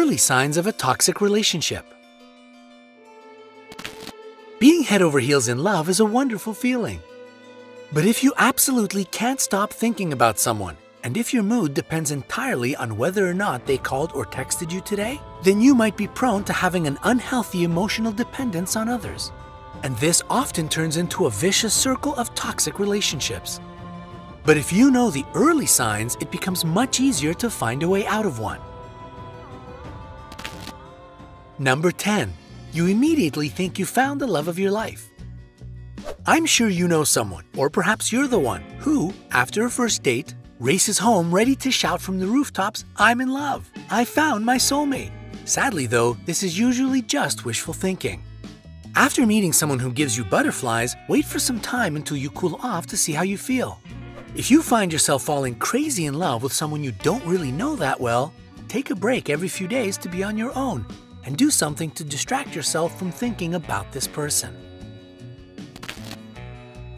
early signs of a toxic relationship. Being head over heels in love is a wonderful feeling. But if you absolutely can't stop thinking about someone, and if your mood depends entirely on whether or not they called or texted you today, then you might be prone to having an unhealthy emotional dependence on others. And this often turns into a vicious circle of toxic relationships. But if you know the early signs, it becomes much easier to find a way out of one. Number 10. You immediately think you found the love of your life. I'm sure you know someone, or perhaps you're the one, who, after a first date, races home ready to shout from the rooftops, "I'm in love! I found my soulmate!" Sadly though, this is usually just wishful thinking. After meeting someone who gives you butterflies, wait for some time until you cool off to see how you feel. If you find yourself falling crazy in love with someone you don't really know that well, take a break every few days to be on your own and do something to distract yourself from thinking about this person.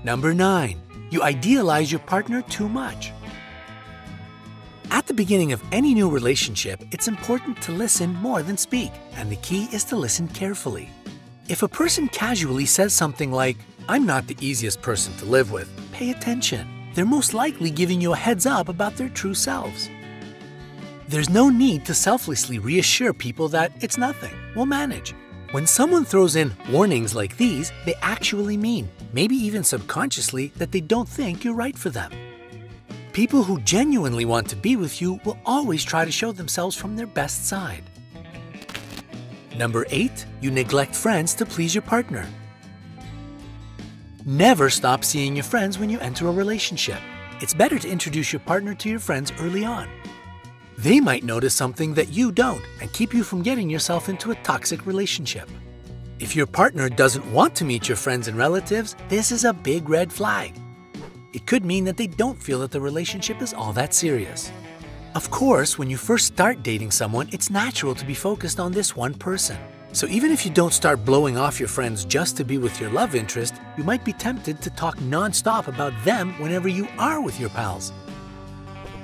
Number 9. You idealize your partner too much. At the beginning of any new relationship, it's important to listen more than speak, and the key is to listen carefully. If a person casually says something like, "I'm not the easiest person to live with," pay attention. They're most likely giving you a heads up about their true selves. There's no need to selflessly reassure people that it's nothing, we'll manage. When someone throws in warnings like these, they actually mean, maybe even subconsciously, that they don't think you're right for them. People who genuinely want to be with you will always try to show themselves from their best side. Number 8. You neglect friends to please your partner. Never stop seeing your friends when you enter a relationship. It's better to introduce your partner to your friends early on. They might notice something that you don't and keep you from getting yourself into a toxic relationship. If your partner doesn't want to meet your friends and relatives, this is a big red flag. It could mean that they don't feel that the relationship is all that serious. Of course, when you first start dating someone, it's natural to be focused on this one person. So even if you don't start blowing off your friends just to be with your love interest, you might be tempted to talk non-stop about them whenever you are with your pals.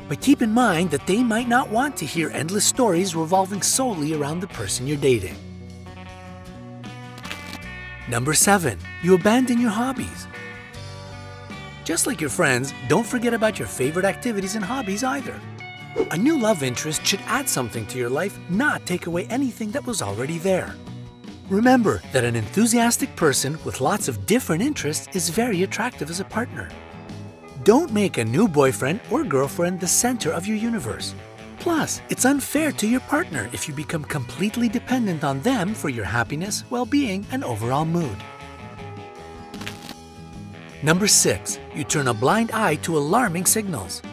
But keep in mind that they might not want to hear endless stories revolving solely around the person you're dating. Number 7. You abandon your hobbies. Just like your friends, don't forget about your favorite activities and hobbies either. A new love interest should add something to your life, not take away anything that was already there. Remember that an enthusiastic person with lots of different interests is very attractive as a partner. Don't make a new boyfriend or girlfriend the center of your universe. Plus, it's unfair to your partner if you become completely dependent on them for your happiness, well-being, and overall mood. Number 6. You turn a blind eye to alarming signals.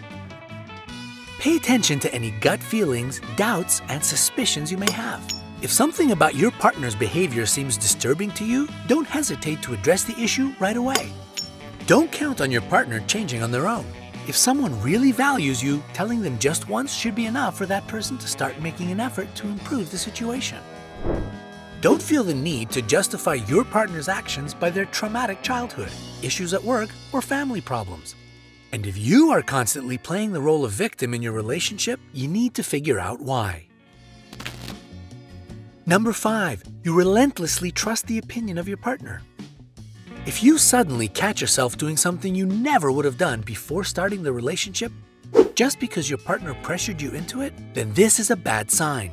Pay attention to any gut feelings, doubts, and suspicions you may have. If something about your partner's behavior seems disturbing to you, don't hesitate to address the issue right away. Don't count on your partner changing on their own. If someone really values you, telling them just once should be enough for that person to start making an effort to improve the situation. Don't feel the need to justify your partner's actions by their traumatic childhood, issues at work, or family problems. And if you are constantly playing the role of victim in your relationship, you need to figure out why. Number 5. You relentlessly trust the opinion of your partner. If you suddenly catch yourself doing something you never would have done before starting the relationship, just because your partner pressured you into it, then this is a bad sign.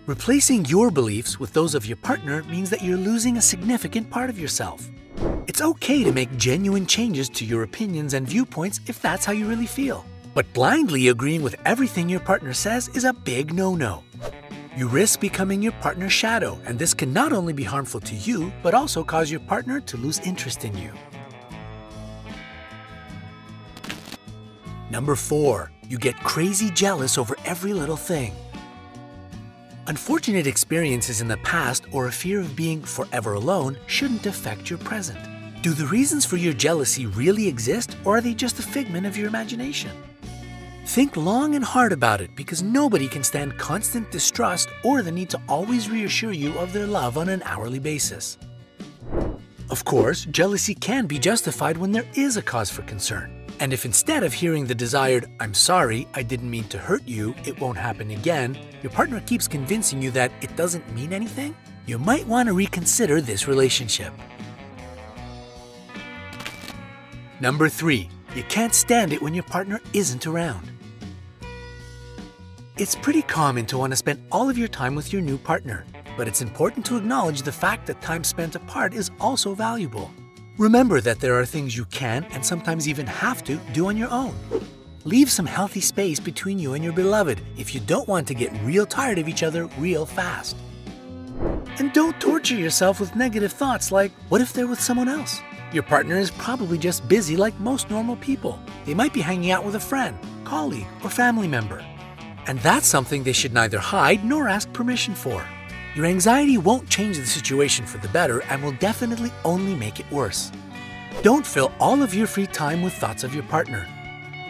Replacing your beliefs with those of your partner means that you're losing a significant part of yourself. It's okay to make genuine changes to your opinions and viewpoints if that's how you really feel. But blindly agreeing with everything your partner says is a big no-no. You risk becoming your partner's shadow, and this can not only be harmful to you, but also cause your partner to lose interest in you. Number 4. You get crazy jealous over every little thing. Unfortunate experiences in the past or a fear of being forever alone shouldn't affect your present. Do the reasons for your jealousy really exist, or are they just a figment of your imagination? Think long and hard about it, because nobody can stand constant distrust or the need to always reassure you of their love on an hourly basis. Of course, jealousy can be justified when there is a cause for concern. And if instead of hearing the desired, "I'm sorry, I didn't mean to hurt you, it won't happen again," your partner keeps convincing you that it doesn't mean anything, you might want to reconsider this relationship. Number 3, you can't stand it when your partner isn't around. It's pretty common to want to spend all of your time with your new partner, but it's important to acknowledge the fact that time spent apart is also valuable. Remember that there are things you can and sometimes even have to do on your own. Leave some healthy space between you and your beloved if you don't want to get real tired of each other real fast. And don't torture yourself with negative thoughts like, what if they're with someone else? Your partner is probably just busy like most normal people. They might be hanging out with a friend, colleague, or family member. And that's something they should neither hide nor ask permission for. Your anxiety won't change the situation for the better and will definitely only make it worse. Don't fill all of your free time with thoughts of your partner.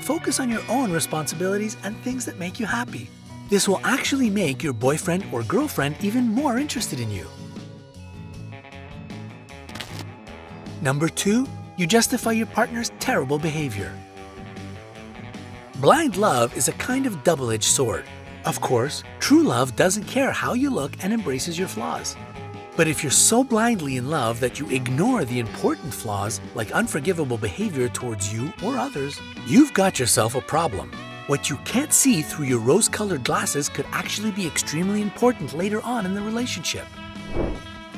Focus on your own responsibilities and things that make you happy. This will actually make your boyfriend or girlfriend even more interested in you. Number 2, you justify your partner's terrible behavior. Blind love is a kind of double-edged sword. Of course, true love doesn't care how you look and embraces your flaws. But if you're so blindly in love that you ignore the important flaws, like unforgivable behavior towards you or others, you've got yourself a problem. What you can't see through your rose-colored glasses could actually be extremely important later on in the relationship.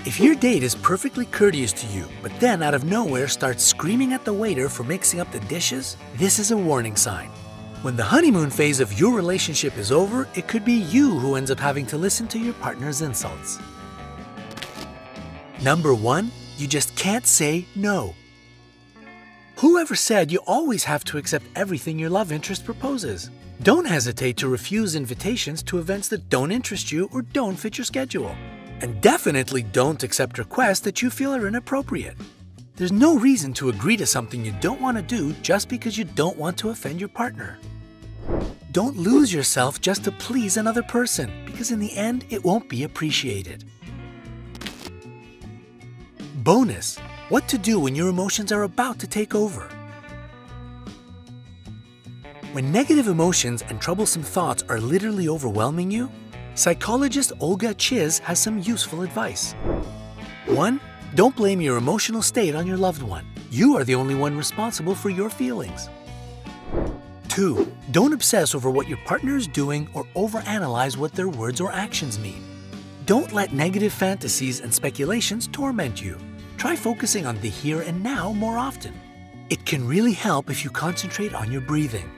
If your date is perfectly courteous to you, but then out of nowhere starts screaming at the waiter for mixing up the dishes, this is a warning sign. When the honeymoon phase of your relationship is over, it could be you who ends up having to listen to your partner's insults. Number 1, you just can't say no. Whoever said you always have to accept everything your love interest proposes? Don't hesitate to refuse invitations to events that don't interest you or don't fit your schedule. And definitely don't accept requests that you feel are inappropriate. There's no reason to agree to something you don't want to do just because you don't want to offend your partner. Don't lose yourself just to please another person, because in the end, it won't be appreciated. Bonus: what to do when your emotions are about to take over. When negative emotions and troublesome thoughts are literally overwhelming you, psychologist Olga Chiz has some useful advice. 1. Don't blame your emotional state on your loved one. You are the only one responsible for your feelings. 2. Don't obsess over what your partner is doing or overanalyze what their words or actions mean. Don't let negative fantasies and speculations torment you. Try focusing on the here and now more often. It can really help if you concentrate on your breathing.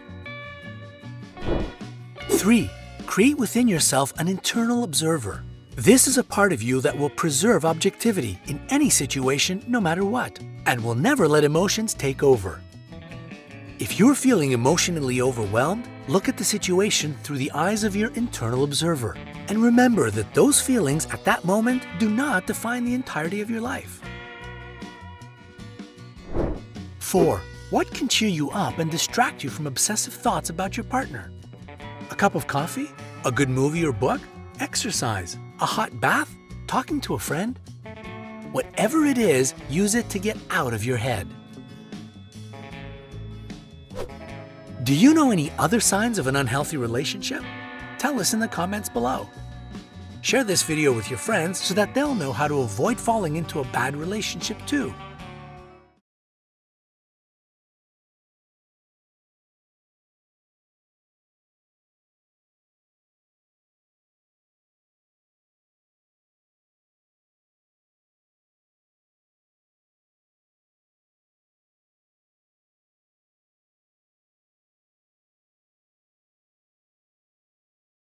3. Create within yourself an internal observer. This is a part of you that will preserve objectivity in any situation, no matter what, and will never let emotions take over. If you're feeling emotionally overwhelmed, look at the situation through the eyes of your internal observer, and remember that those feelings at that moment do not define the entirety of your life. 4. What can cheer you up and distract you from obsessive thoughts about your partner? A cup of coffee? A good movie or book? Exercise? A hot bath? Talking to a friend? Whatever it is, use it to get out of your head. Do you know any other signs of an unhealthy relationship? Tell us in the comments below. Share this video with your friends so that they'll know how to avoid falling into a bad relationship too.